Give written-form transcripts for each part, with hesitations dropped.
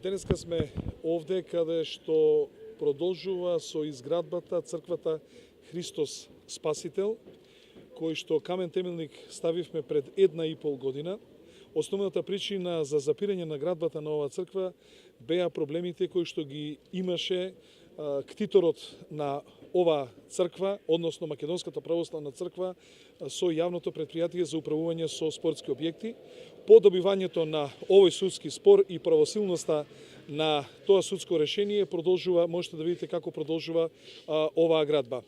Денеска сме овде каде што продолжува со изградбата црквата Христос Спасител, кој што камен темелник ставивме пред 1,5 година. Основната причина за запирање на градбата на оваа црква беа проблемите кои што ги имаше ктиторот на оваа црква, односно Македонската православна црква, со јавното предпријатие за управување со спортски објекти. По добивањето на овој судски спор и правосилноста на тоа судско решение продолжува, можете да видите како продолжува оваа градба.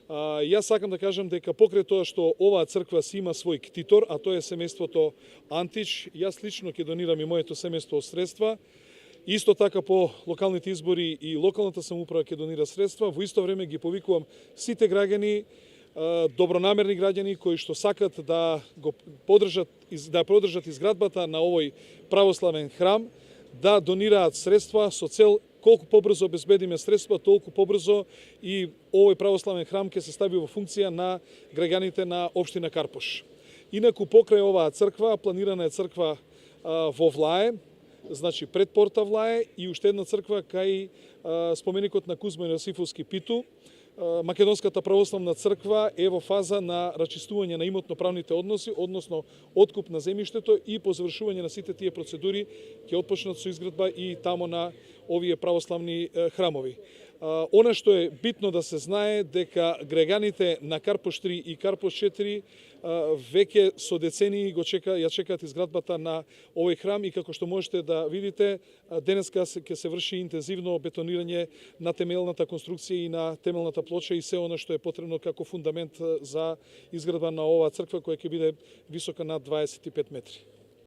Јас сакам да кажам дека покрај тоа што оваа црква си има свој ктитор, а тоа е семејството Антич, јас лично ќе донирам и моето семејство средства. Исто така по локалните избори и локалната самоуправа ќе донира средства. Во исто време ги повикувам сите граѓани, добронамерни граѓани кои што сакат да го поддржат изградбата на овој православен храм, да донираат средства со цел колку побрзо обезбедиме средства, толку побрзо и овој православен храм ќе се стави во функција на граѓаните на општина Карпош. Инаку покрај оваа црква планирана е црква во Влае, значи пред порта Влае, и уште една црква кај споменикот на Кузма Јосифовски Питу. Македонската православна црква е во фаза на рачистување на имотно-правните односи, односно откуп на земјиштето, и по завршување на сите тие процедури ќе отпочнат со изградба и тамо на овие православни храмови. Она што е битно да се знае дека граѓаните на Карпош 3 и Карпош 4 веќе со децении ја чекаат изградбата на овој храм, и како што можете да видите, денеска ќе се врши интензивно бетонирање на темелната конструкција и на темелната плоча и се она што е потребно како фундамент за изградба на оваа црква која ќе биде висока над 25 метри.